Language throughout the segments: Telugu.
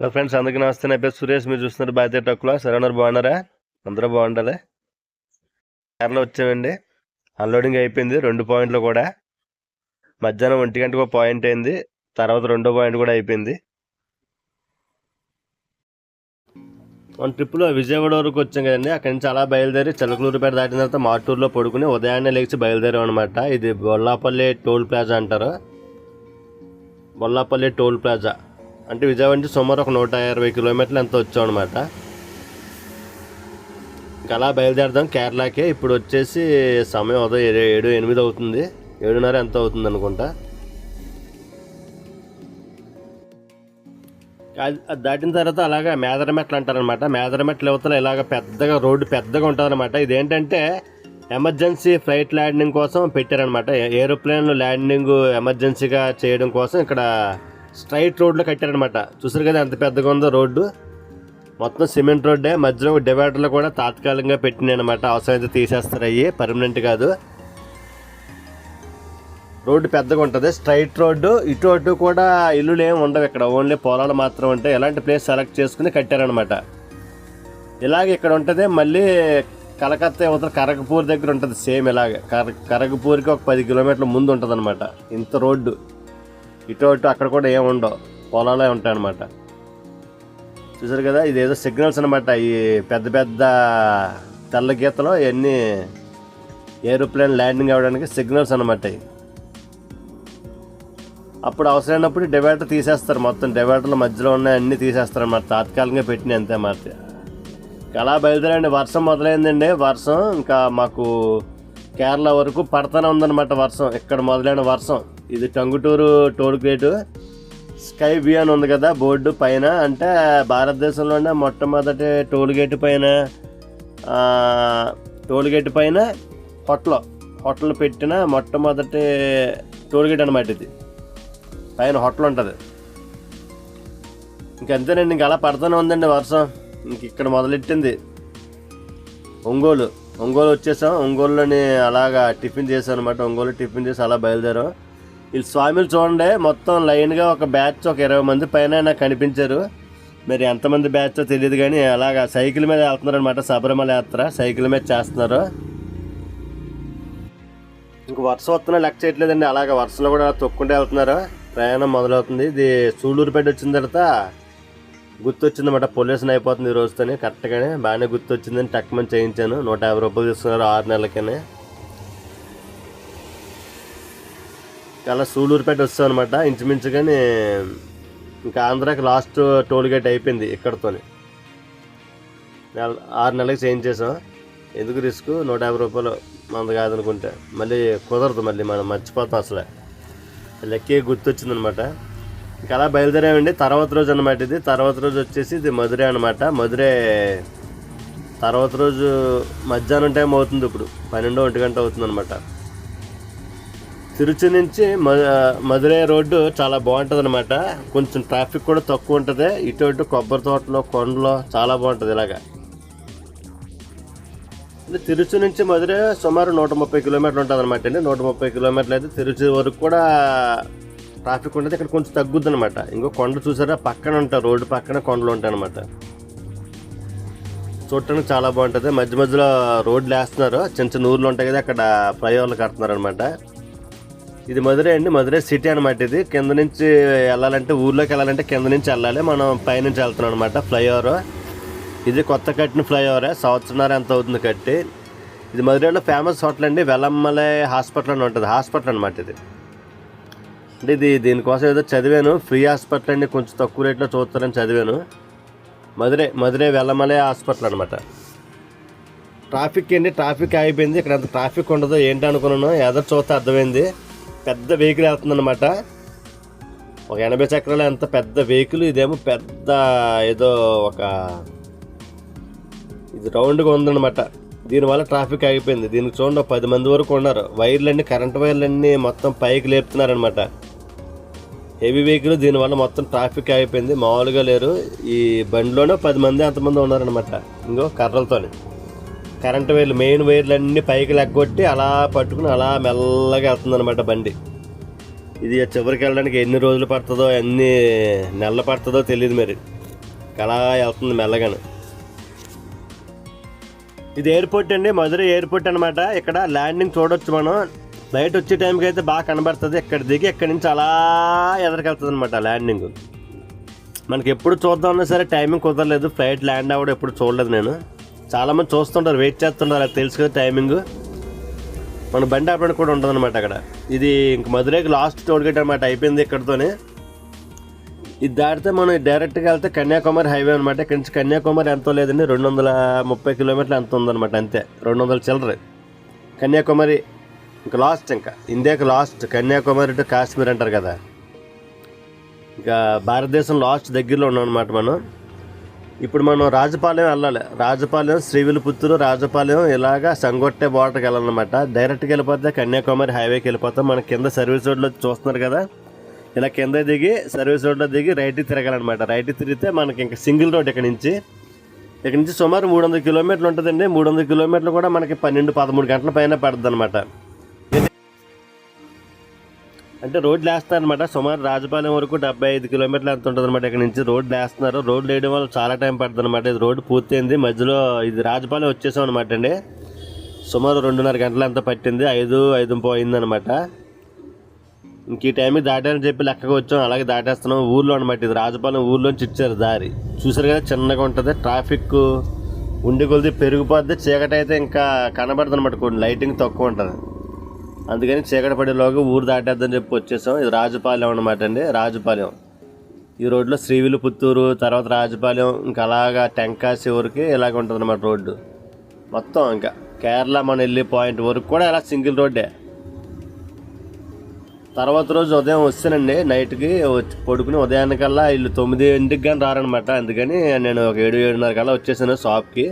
హలో ఫ్రెండ్స్, అందరికీ నమస్తే. నా పేరు సురేష్. మీరు చూస్తున్నారు బాధ్యత టక్కులో. సరైన బాగున్నారా? అందరూ బాగుండాలి. కేరళ వచ్చామండి. అన్లోడింగ్ అయిపోయింది 2 పాయింట్లు కూడా. మధ్యాహ్నం 1 గంటకు ఒక పాయింట్ అయింది. తర్వాత 2వ పాయింట్ కూడా అయిపోయింది. మన ట్రిప్లో విజయవాడ వరకు వచ్చాం కదండి. అక్కడి నుంచి అలా బయలుదేరి చిలకలూరుపేట దాటిన తర్వాత మాటూరులో పడుకుని ఉదయాన్నే లేచి బయలుదేరాం అనమాట. ఇది బొల్లాపల్లి టోల్ ప్లాజా అంటారు. బొల్లాపల్లి టోల్ ప్లాజా అంటే విజయవాడ నుంచి సుమారు ఒక 120 కిలోమీటర్లు ఎంత వచ్చాం అనమాట. ఇంకా అలా బయలుదేరదాం కేరళకి. ఇప్పుడు వచ్చేసి సమయం ఉదయం 7-8 అవుతుంది, 7:30 ఎంత అవుతుంది అనుకుంటా. అది దాటిన తర్వాత అలాగా మేదరమెట్లు అంటారనమాట. మేదరమెట్లు యువతల ఇలాగ పెద్దగా రోడ్డు పెద్దగా ఉంటుంది అనమాట. ఇదేంటంటే ఎమర్జెన్సీ ఫ్లైట్ ల్యాండింగ్ కోసం పెట్టారనమాట. ఏరోప్లేన్ ల్యాండింగ్ ఎమర్జెన్సీగా చేయడం కోసం ఇక్కడ స్ట్రైట్ రోడ్లో కట్టారనమాట. చూసారు కదా ఎంత పెద్దగా ఉందో రోడ్డు. మొత్తం సిమెంట్ రోడ్డే. మధ్యలో డివైడర్లు కూడా తాత్కాలికంగా పెట్టినాయి అనమాట. అవసరమైతే తీసేస్తారు, అయ్యి పర్మనెంట్ కాదు. రోడ్డు పెద్దగా ఉంటుంది, స్ట్రైట్ రోడ్డు. ఇటు అటు కూడా ఇల్లులు ఏమి ఉండవు ఇక్కడ, ఓన్లీ పొలాలు మాత్రం ఉంటాయి. ఎలాంటి ప్లేస్ సెలెక్ట్ చేసుకుని కట్టారనమాట. ఇలాగే ఇక్కడ ఉంటుంది. మళ్ళీ కలకత్తా యువతల కరగపూర్ దగ్గర ఉంటుంది సేమ్ ఇలాగే. కరగపూర్కి ఒక 10 కిలోమీటర్ల ముందు ఉంటుంది అనమాట. ఇంత రోడ్డు ఇటు అటు అక్కడ కూడా ఏమి ఉండవు, పొలాలే ఉంటాయన్నమాట. చూసారు కదా, ఇదేదో సిగ్నల్స్ అనమాట. ఈ పెద్ద పెద్ద తెల్ల గీతలు ఇవన్నీ ఏరోప్లేన్ ల్యాండింగ్ అవ్వడానికి సిగ్నల్స్ అనమాట. అప్పుడు అవసరమైనప్పుడు డివైడర్ తీసేస్తారు. మొత్తం డివైడర్ల మధ్యలో ఉన్నాయి అన్నీ తీసేస్తారు అన్నమాట. తాత్కాలికంగా పెట్టినాయి అంతే మాట. అలా బయలుదేరండి. వర్షం మొదలైందండి. వర్షం ఇంకా మాకు కేరళ వరకు పడతానే ఉందన్నమాట వర్షం. ఇక్కడ మొదలైన వర్షం. ఇది Tanguturu toll gate. Sky view అని ఉంది కదా బోర్డు పైన. అంటే భారతదేశంలోనే మొట్టమొదటి టోల్ గేటు పైన హోటల్ పెట్టిన మొట్టమొదటి టోల్ గేట్ అనమాట. ఇది పైన హోటల్ ఉంటుంది. ఇంకంతేనండి, ఇంక అలా పడుతూనే ఉందండి వర్షం. ఇంక ఇక్కడ మొదలెట్టింది ఒంగోలు వచ్చేసాం. ఒంగోలులోని అలాగా టిఫిన్ చేసాం అనమాట. ఒంగోలు టిఫిన్ చేసి అలా బయలుదేరాం. వీళ్ళు స్వామిలు చూడండి, మొత్తం లైన్గా ఒక బ్యాచ్ ఒక 20 మంది పైన నాకు కనిపించారు. మరి ఎంతమంది బ్యాచ్ తెలియదు కానీ అలాగా సైకిల్ మీద వెళ్తున్నారు అనమాట. శబరిమల యాత్ర సైకిల్ మీద చేస్తున్నారు. ఇంక వర్షం వస్తున్నా లెక్క చేయట్లేదండి. అలాగ వర్షంలో కూడా తొక్కుంటే వెళ్తున్నారు. ప్రయాణం మొదలవుతుంది. ఇది సూళ్ళూరుపేట వచ్చిన తర్వాత గుర్తొచ్చిందన్నమాట. పొల్యూషన్ అయిపోతుంది ఈ రోజుతోనే. కరెక్ట్గానే బాగానే గుర్తొచ్చిందని టక్మని చేయించాను. 150 రూపాయలు తీసుకున్నారు 6 నెలలకనే. అలా సూళ్ళూరుపేట వస్తాం అనమాట ఇంచుమించుగానే. ఇంకా ఆంధ్రాకి లాస్ట్ టోల్ గేట్ అయిపోయింది ఇక్కడతోనే. 6 నెలలకి చేయించేసాం. ఎందుకు రిస్క్, 150 రూపాయలు మంది కాదనుకుంటే మళ్ళీ కుదరదు. మళ్ళీ మనం మర్చిపోతాం. అసలే లెక్కే గుర్తొచ్చిందనమాట. ఇంకా అలా బయలుదేరామండి. తర్వాత రోజు అనమాట ఇది. తర్వాత రోజు వచ్చేసి ఇది మధురై అనమాట. మధురై తర్వాత రోజు మధ్యాహ్నం టైం అవుతుంది. ఇప్పుడు 12-1 గంట అవుతుంది అనమాట. తిరుచి నుంచి మధురై రోడ్డు చాలా బాగుంటుంది అనమాట. కొంచెం ట్రాఫిక్ కూడా తక్కువ ఉంటుంది. ఇటు ఇటు కొబ్బరి తోటలో కొండలో చాలా బాగుంటుంది. ఇలాగా తిరుచి నుంచి మధురై సుమారు 130 కిలోమీటర్లు ఉంటుంది అనమాట అండి. 130 కిలోమీటర్లు అయితే తిరుచి వరకు కూడా ట్రాఫిక్ ఉంటుంది. ఇక్కడ కొంచెం తగ్గుద్ది అనమాట. ఇంకో కొండ చూసారా, పక్కన ఉంటాయి, రోడ్డు పక్కన కొండలు ఉంటాయి అనమాట. చూడటానికి చాలా బాగుంటుంది. మధ్య మధ్యలో రోడ్లు వేస్తున్నారు. చిన్న చిన్న ఊర్లు ఉంటాయి కదా, అక్కడ ఫ్లైఓవర్లు కడుతున్నారు అనమాట. ఇది మధురై అండి. మధురై సిటీ అనమాట. ఇది కింద నుంచి వెళ్ళాలంటే, ఊర్లోకి వెళ్ళాలంటే కింద నుంచి వెళ్ళాలి. మనం పైనుంచి వెళ్తున్నాం అనమాట. ఫ్లైఓవర్ ఇది కొత్త కట్టిన ఫ్లైఓవరే. సంవత్సరాలు ఎంత అవుతుంది కట్టి. ఇది మధురైలో ఫేమస్ హోటల్ అండి. వెలమ్మలై హాస్పిటల్ అని ఉంటుంది. హాస్పిటల్ అనమాట ఇది. అంటే దీనికోసం ఏదో చదివాను. ఫ్రీ హాస్పిటల్ అండి, కొంచెం తక్కువ రేట్లో చూస్తారని చదివాను. మధురై వెల్లమలై హాస్పిటల్ అనమాట. ట్రాఫిక్ అండి, ట్రాఫిక్ అయిపోయింది. ఇక్కడ అంత ట్రాఫిక్ ఉండదు ఏంటి అనుకున్నాను. ఎదురు చూస్తే అర్థమైంది. పెద్ద వెహికల్ వెళ్తుందన్నమాట. ఒక 80 చక్రాలు ఎంత పెద్ద వెహికల్. ఇదేమో పెద్ద ఏదో ఒక ఇది రౌండ్గా ఉందన్నమాట. దీనివల్ల ట్రాఫిక్ ఆగిపోయింది. దీనికి చూడండి 10 మంది వరకు ఉన్నారు. వైర్లన్నీ, కరెంట్ వైర్లన్నీ మొత్తం పైకి లేపుతున్నారనమాట. Heavy vehicle. దీనివల్ల మొత్తం ట్రాఫిక్ అయిపోయింది. మామూలుగా లేరు. ఈ బండిలోనే 10 మంది అంతమంది ఉన్నారనమాట. ఇంకో కర్రలతోని కరెంట్ వైర్లు, మెయిన్ వైర్లు అన్నీ పైకి లెగ్గొట్టి అలా పట్టుకుని అలా మెల్లగా వెళ్తుందనమాట బండి. ఇది చివరికి వెళ్ళడానికి ఎన్ని రోజులు పడుతుందో, ఎన్ని నెలలు పడుతుందో తెలియదు. మరి అలా వెళ్తుంది మెల్లగాను. ఇది ఎయిర్పోర్ట్ అండి, మధురై ఎయిర్పోర్ట్ అనమాట. ఇక్కడ ల్యాండింగ్ చూడొచ్చు మనం. నైట్ వచ్చే టైంకి అయితే బాగా కనబడుతుంది. ఇక్కడ దిగి ఇక్కడి నుంచి అలా ఎదరికెళ్తుంది అనమాట ల్యాండింగ్. మనకి ఎప్పుడు చూద్దామన్నా సరే టైమింగ్ కుదరలేదు. ఫ్లైట్ ల్యాండ్ అవ్వడం ఎప్పుడు చూడలేదు నేను. చాలామంది చూస్తుంటారు, వెయిట్ చేస్తుంటారు, అది తెలుసు కదా టైమింగ్. మన బండి ఆపడానికి కూడా ఉంటుంది అనమాట అక్కడ. ఇది ఇంక మధురైకి లాస్ట్ టోల్గేట్ అనమాట, అయిపోయింది ఇక్కడితోనే. ఇది దాటితే మనం డైరెక్ట్గా వెళ్తే కన్యాకుమారి హైవే అనమాట. ఇక్కడి నుంచి కన్యాకుమారి ఎంతో లేదండి, 230 కిలోమీటర్లు ఎంత ఉందన్నమాట, అంతే. 200 చిల్లర కన్యాకుమారి. ఇంకా లాస్ట్, ఇంకా ఇండియాకి లాస్ట్ కన్యాకుమారి టు కాశ్మీర్ అంటారు కదా. ఇంకా భారతదేశం లాస్ట్ దగ్గరలో ఉన్నాం అనమాట మనం. ఇప్పుడు మనం రాజపాలెం వెళ్ళాలి. రాజపాలెం, శ్రీవిల్లిపుత్తూరు, రాజపాలెం ఇలాగా సంగొట్టే బార్డర్కి వెళ్ళాలన్నమాట. డైరెక్ట్గా వెళ్ళిపోతే కన్యాకుమారి హైవేకి వెళ్ళిపోతాం. మన కింద సర్వీస్ రోడ్లో చూస్తున్నారు కదా, ఇలా కింద దిగి సర్వీస్ రోడ్లో దిగి రైట్కి తిరగాలన్నమాట. రైట్కి తిరిగితే మనకి ఇంకా సింగిల్ రోడ్ ఇక్కడ నుంచి సుమారు 300 కిలోమీటర్లు ఉంటుందండి. 300 కిలోమీటర్లు కూడా మనకి 12-13 గంటల పైన పడుతుంది అనమాట. అంటే రోడ్లు వేస్తారనమాట. సుమారు రాజపాలెం వరకు 75 కిలోమీటర్లు ఎంత ఉంటుంది అనమాట. ఇక్కడ నుంచి రోడ్లు వేస్తున్నారు. రోడ్లు వేయడం వల్ల చాలా టైం పడుతుంది అనమాట. ఇది రోడ్డు పూర్తయింది, మధ్యలో ఇది రాజపాలెం వచ్చేసాం అనమాట అండి. సుమారు 2:30 గంటలు ఎంత పట్టింది, 5:05 అయిందనమాట. ఇంక ఈ టైంకి దాటాలని చెప్పి లెక్కగా వచ్చాం, అలాగే దాటేస్తున్నాం. ఊర్లో అనమాట, ఇది రాజపాలెం ఊర్లోంచి ఇచ్చారు దారి. చూసారు కదా, చిన్నగా ఉంటుంది. ట్రాఫిక్ ఉండి కొలిది పెరిగిపోద్ది. చీకటి అయితే ఇంకా కనబడదు అనమాట, కొన్ని లైటింగ్ తక్కువ ఉంటుంది. అందుకని చీకటి పడేలోగా ఊరు దాటేద్దని చెప్పి వచ్చేసాం. ఇది రాజపాలెం అనమాట అండి. రాజపాలెం ఈ రోడ్లో శ్రీవిల్లిపుత్తూరు, తర్వాత రాజపాలెం, ఇంకా అలాగా టెంకాసి వరకు ఇలాగ ఉంటుంది అనమాట రోడ్డు మొత్తం. ఇంకా కేరళ మనం వెళ్ళే పాయింట్ వరకు కూడా ఇలా సింగిల్ రోడ్డే. తర్వాత రోజు ఉదయం వస్తానండి, నైట్కి వచ్చి పడుకుని ఉదయానికల్లా వీళ్ళు 9ంటికి కానీ రారనమాట. అందుకని నేను ఒక 7-7:30 కల్లా వచ్చేసాను షాప్కి.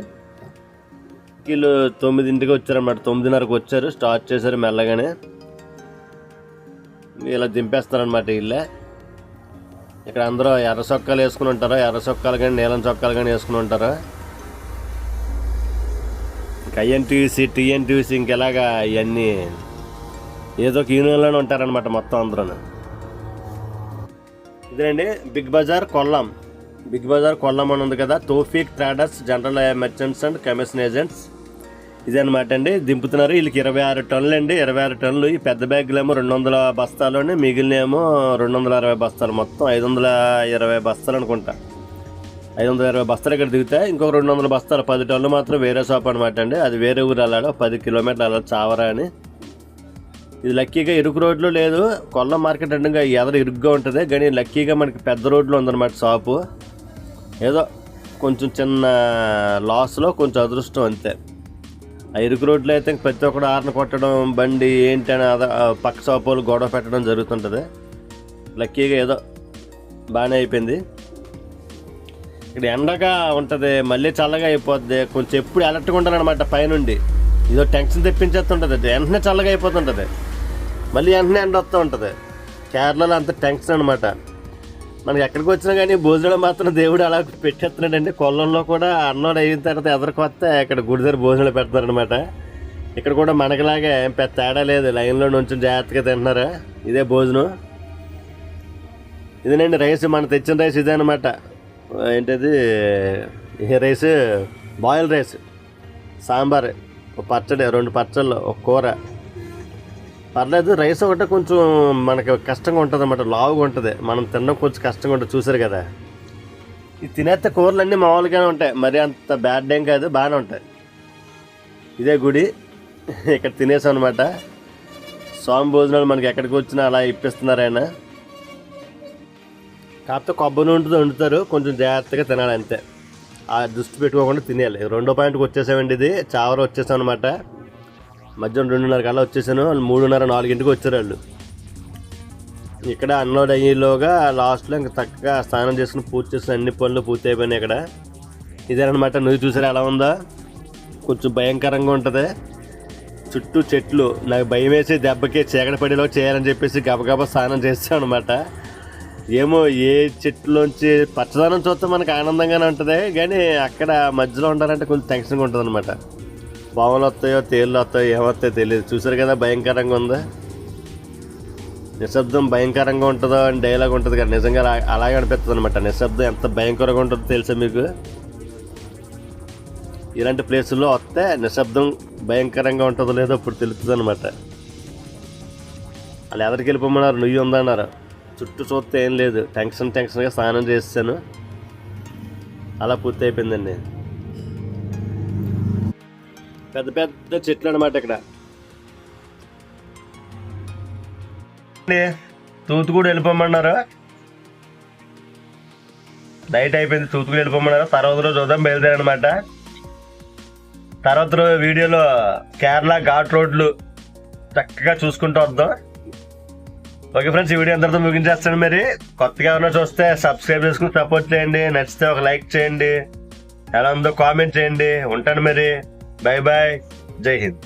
వీళ్ళు 9ంటికి వచ్చారనమాట. 9:30కి వచ్చారు, స్టార్ట్ చేశారు మెల్లగానే. ఇలా దింపేస్తారనమాట వీళ్ళే. ఇక్కడ అందరూ ఎర్ర చొక్కాలు వేసుకుని ఉంటారు, ఎర్ర చొక్కాలు కానీ నీలం చొక్కాలు కానీ వేసుకుని ఉంటారు. ఐఎన్టీసీ, టీఎన్టీసీ ఇంకెలాగా ఇవన్నీ ఏదో ఒక యూనియన్లోనే ఉంటారనమాట మొత్తం అందరూ. ఇదేనండి Big Bazaar Kollam. Big Bazaar Kollam అని ఉంది కదా. Taufeeq traders, general merchants and commission agents ఇదే అనమాట అండి. దింపుతున్నారు. వీళ్ళకి 26 టన్నులు అండి, 26 టన్నులు. ఈ పెద్ద బ్యాగులు ఏమో 200 బస్తాలు, మిగిలినేమో 260 బస్తాలు. మొత్తం 520 బస్తాలు అనుకుంటా. 520 బస్తాలు ఇక్కడ దిగుతాయి. ఇంకొక 200 బస్తాలు, 10 టన్నులు మాత్రం వేరే షాప్ అనమాట అండి. అది వేరే ఊరు వెళ్ళాడు, 10 కిలోమీటర్లు వెళ్ళాలి, చావరా అని. ఇది లక్కీగా ఇరుకు రోడ్లు లేదు. కొల్లం మార్కెట్ అంటే ఎదరు ఇరుగ్గా ఉంటుంది, కానీ లక్కీగా మనకి పెద్ద రోడ్లో ఉందన్నమాట షాపు. ఏదో కొంచెం చిన్న లాస్లో కొంచెం అదృష్టం అంతే. ఆ ఇరుకు రోడ్లో అయితే ప్రతి ఒక్కడు ఆర్న కొట్టడం, బండి ఏంటని పక్క షాపు వాళ్ళు గొడవ పెట్టడం జరుగుతుంటుంది. లక్కీగా ఏదో బాగానే అయిపోయింది. ఇక్కడ ఎండగా ఉంటుంది, మళ్ళీ చల్లగా అయిపోద్ది. కొంచెం ఎప్పుడు అలర్ట్గా ఉంటాను అనమాట పైనుండి. ఇదో టెన్షన్ తెప్పించేస్తుంటుంది, వెంటనే చల్లగా అయిపోతుంటుంది, మళ్ళీ వెంటనే ఎండ వస్తూ ఉంటుంది. కేరళలో అంత టెన్షన్ అనమాట. మనకి ఎక్కడికి వచ్చినా కానీ భోజనం మాత్రం దేవుడు అలా పెట్టేస్తున్నాడండి. కొల్లంలో కూడా అన్నం అయిన తర్వాత ఎదరికొస్తే ఇక్కడ గుడి దగ్గర భోజనాలు పెడతారనమాట. ఇక్కడ కూడా మనకిలాగే పెద్ద తేడా లేదు, లైన్లో నుంచి జాగ్రత్తగా తింటున్నారా. ఇదే భోజనం. ఇదేనండి రైస్, మనం తెచ్చిన రైస్ ఇదే అనమాట. ఏంటది ఈ రైస్, బాయిల్ రైస్, సాంబార్, ఒక పచ్చడి, 2 పచ్చళ్ళు, ఒక కూర. పర్లేదు. రైస్ ఒకటే కొంచెం మనకి కష్టంగా ఉంటుంది అన్నమాట, లావుగా ఉంటుంది. మనం తినడం కొంచెం కష్టంగా ఉంటుంది. చూసారు కదా, ఇది తినేస్తే కూరలు అన్నీ మామూలుగానే ఉంటాయి, మరీ అంత బ్యాడ్ ఏం కాదు, బాగానే ఉంటాయి. ఇదే గుడి, ఇక్కడ తినేసాం అనమాట. స్వామి భోజనాలు మనకి ఎక్కడికి వచ్చినా అలా ఇప్పిస్తున్నారు ఆయన. కాకపోతే కొబ్బరి నూనెతో వండుతారు, కొంచెం జాగ్రత్తగా తినాలి అంతే. ఆ దృష్టి పెట్టుకోకుండా తినేయాలి. 2వ పాయింట్కి వచ్చేసామండి. ఇది చావర వచ్చేసాం అనమాట. మధ్యాహ్నం 2:30 కల్లా వచ్చేసాను. 3:30-4ంటికి వచ్చారు వాళ్ళు. ఇక్కడ అన్లోడ్ అయ్యేలోగా లాస్ట్లో ఇంకా చక్కగా స్నానం చేసుకుని పూజ చేసుకుని అన్ని పనులు పూర్తి అయిపోయినాయి ఇక్కడ. ఇదేనమాట. నువ్వు చూసారా ఎలా ఉందా? కొంచెం భయంకరంగా ఉంటుంది. చుట్టూ చెట్లు. నాకు భయం వేసి దెబ్బకి చీకటి పడేలో చేయాలని చెప్పేసి గబగబా స్నానం చేస్తాం అనమాట. ఏమో ఏ చెట్లోంచి పచ్చదనం చూస్తే మనకు ఆనందంగానే ఉంటుంది, కానీ అక్కడ మధ్యలో ఉండాలంటే కొంచెం టెన్షన్గా ఉంటుంది అనమాట. పాములు వస్తాయో తేళ్ళు వస్తాయో ఏమొస్తాయో తెలియదు. చూసారు కదా భయంకరంగా ఉందా. నిశ్శబ్దం భయంకరంగా ఉంటుందో అని డైలాగ్ ఉంటుంది కదా, నిజంగా అలాగే అనిపిస్తుంది అనమాట. నిశ్శబ్దం ఎంత భయంకరంగా ఉంటుందో తెలుసా మీకు? ఇలాంటి ప్లేసుల్లో వస్తే నిశ్శబ్దం భయంకరంగా ఉంటుందో లేదో ఇప్పుడు తెలుస్తుంది అనమాట. వాళ్ళు ఎదరికి వెళ్ళిపోమన్నారు, నువ్వు ఉందన్నారు. చుట్టూ చూస్తే ఏం లేదు, టెన్షన్గా స్నానం చేస్తాను, అలా పూర్తి అయిపోయిందండి. పెద్ద పెద్ద చెట్లు అనమాట ఇక్కడ. తూతుకూడి వెళ్ళిపోమన్నారు, నైట్ అయిపోయింది, తూతుకూడి వెళ్ళిపోమన్నారు. తర్వాత రోజు ఉదయం బయలుదేరనమాట. తర్వాత రోజు వీడియోలో కేరళ ఘాట్ రోడ్లు చక్కగా చూసుకుంటూ వద్దాం. ఓకే ఫ్రెండ్స్, ఈ వీడియో అందరితో ముగించేస్తాను. మరి కొత్తగా ఎవరైనా చూస్తే సబ్స్క్రైబ్ చేసుకుని సపోర్ట్ చేయండి, నచ్చితే ఒక లైక్ చేయండి, ఎలా ఉందో కామెంట్ చేయండి. ఉంటాను మరి, బాయ్ బాయ్, జై హింద్.